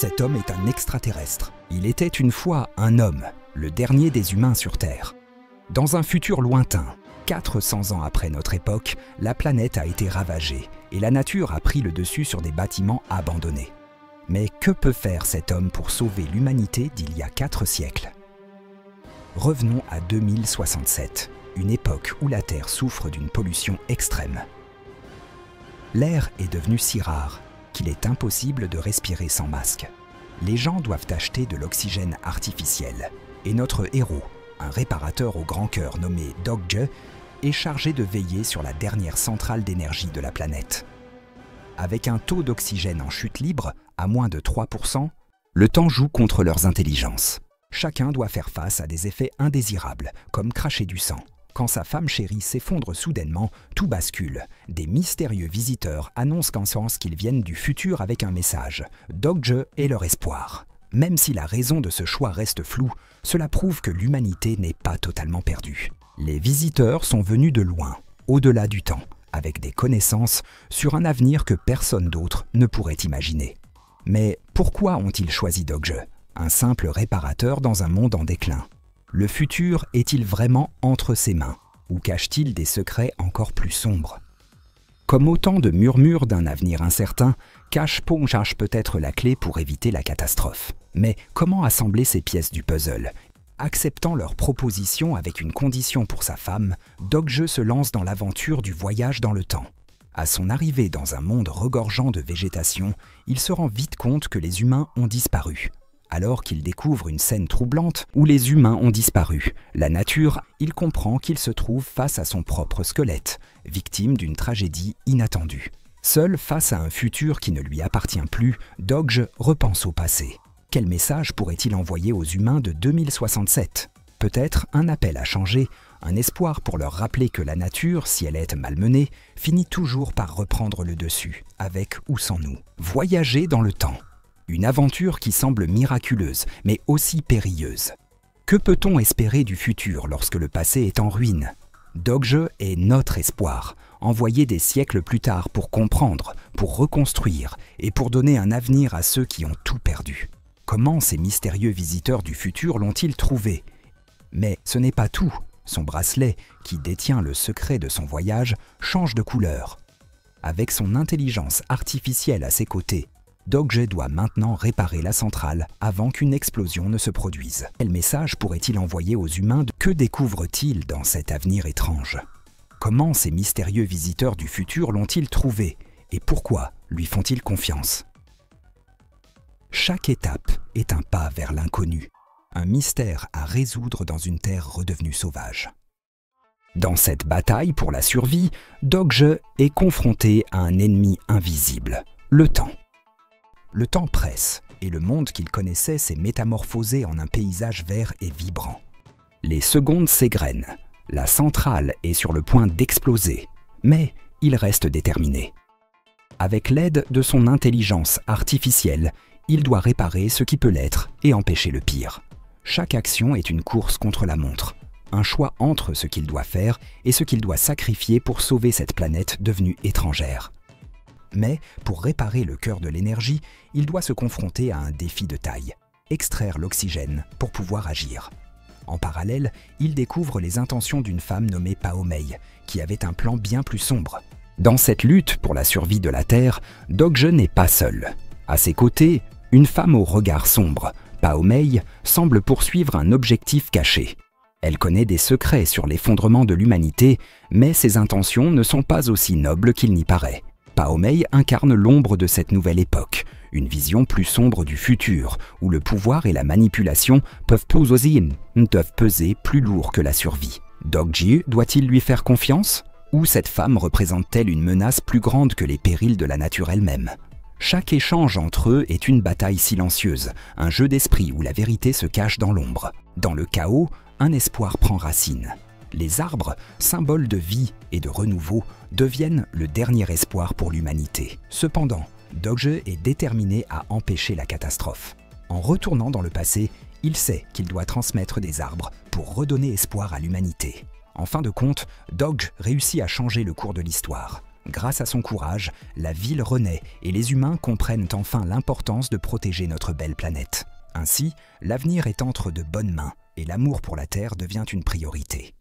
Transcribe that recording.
Cet homme est un extraterrestre. Il était une fois un homme, le dernier des humains sur Terre. Dans un futur lointain, 400 ans après notre époque, la planète a été ravagée et la nature a pris le dessus sur des bâtiments abandonnés. Mais que peut faire cet homme pour sauver l'humanité d'il y a 4 siècles? Revenons à 2067, une époque où la Terre souffre d'une pollution extrême. L'air est devenu si rare qu'il est impossible de respirer sans masque. Les gens doivent acheter de l'oxygène artificiel et notre héros, un réparateur au grand cœur nommé Dog-Je, est chargé de veiller sur la dernière centrale d'énergie de la planète. Avec un taux d'oxygène en chute libre à moins de 3%, le temps joue contre leurs intelligences. Chacun doit faire face à des effets indésirables, comme cracher du sang. Quand sa femme chérie s'effondre soudainement, tout bascule. Des mystérieux visiteurs annoncent qu'en sens qu'ils viennent du futur avec un message. Dog-Je est leur espoir. Même si la raison de ce choix reste floue, cela prouve que l'humanité n'est pas totalement perdue. Les visiteurs sont venus de loin, au-delà du temps, avec des connaissances sur un avenir que personne d'autre ne pourrait imaginer. Mais pourquoi ont-ils choisi Dog-Je, un simple réparateur dans un monde en déclin? Le futur est-il vraiment entre ses mains, ou cache-t-il des secrets encore plus sombres? Comme autant de murmures d'un avenir incertain, Cash-Po cherche peut-être la clé pour éviter la catastrophe. Mais comment assembler ces pièces du puzzle? Acceptant leur proposition avec une condition pour sa femme, Dog-Je se lance dans l'aventure du voyage dans le temps. À son arrivée dans un monde regorgeant de végétation, il se rend vite compte que les humains ont disparu. Alors qu'il découvre une scène troublante où les humains ont disparu, la nature, il comprend qu'il se trouve face à son propre squelette, victime d'une tragédie inattendue. Seul face à un futur qui ne lui appartient plus, Dog-Je repense au passé. Quel message pourrait-il envoyer aux humains de 2067? Peut-être un appel à changer, un espoir pour leur rappeler que la nature, si elle est malmenée, finit toujours par reprendre le dessus, avec ou sans nous. Voyager dans le temps. Une aventure qui semble miraculeuse, mais aussi périlleuse. Que peut-on espérer du futur lorsque le passé est en ruine? Dog-Je est notre espoir, envoyé des siècles plus tard pour comprendre, pour reconstruire et pour donner un avenir à ceux qui ont tout perdu. Comment ces mystérieux visiteurs du futur l'ont-ils trouvé? Mais ce n'est pas tout. Son bracelet, qui détient le secret de son voyage, change de couleur. Avec son intelligence artificielle à ses côtés, Dog-Je doit maintenant réparer la centrale avant qu'une explosion ne se produise. Quel message pourrait-il envoyer aux humains? Que découvrent-ils dans cet avenir étrange? Comment ces mystérieux visiteurs du futur l'ont-ils trouvé? Et pourquoi lui font-ils confiance? Chaque étape est un pas vers l'inconnu, un mystère à résoudre dans une terre redevenue sauvage. Dans cette bataille pour la survie, Dog-Je est confronté à un ennemi invisible, le temps. Le temps presse, et le monde qu'il connaissait s'est métamorphosé en un paysage vert et vibrant. Les secondes s'égrènent, la centrale est sur le point d'exploser, mais il reste déterminé. Avec l'aide de son intelligence artificielle, il doit réparer ce qui peut l'être et empêcher le pire. Chaque action est une course contre la montre, un choix entre ce qu'il doit faire et ce qu'il doit sacrifier pour sauver cette planète devenue étrangère. Mais pour réparer le cœur de l'énergie, il doit se confronter à un défi de taille, extraire l'oxygène pour pouvoir agir. En parallèle, il découvre les intentions d'une femme nommée Pao-Mei, qui avait un plan bien plus sombre. Dans cette lutte pour la survie de la Terre, Dog-Je n'est pas seul. À ses côtés, une femme au regard sombre, Pao-Mei, semble poursuivre un objectif caché. Elle connaît des secrets sur l'effondrement de l'humanité, mais ses intentions ne sont pas aussi nobles qu'il n'y paraît. Pao-Mei incarne l'ombre de cette nouvelle époque, une vision plus sombre du futur, où le pouvoir et la manipulation peuvent peser plus lourd que la survie. Dog-Je doit-il lui faire confiance? Ou cette femme représente-t-elle une menace plus grande que les périls de la nature elle-même? Chaque échange entre eux est une bataille silencieuse, un jeu d'esprit où la vérité se cache dans l'ombre. Dans le chaos, un espoir prend racine. Les arbres, symboles de vie et de renouveau, deviennent le dernier espoir pour l'humanité. Cependant, Dog-Je est déterminé à empêcher la catastrophe. En retournant dans le passé, il sait qu'il doit transmettre des arbres pour redonner espoir à l'humanité. En fin de compte, Dog-Je réussit à changer le cours de l'histoire. Grâce à son courage, la ville renaît et les humains comprennent enfin l'importance de protéger notre belle planète. Ainsi, l'avenir est entre de bonnes mains et l'amour pour la Terre devient une priorité.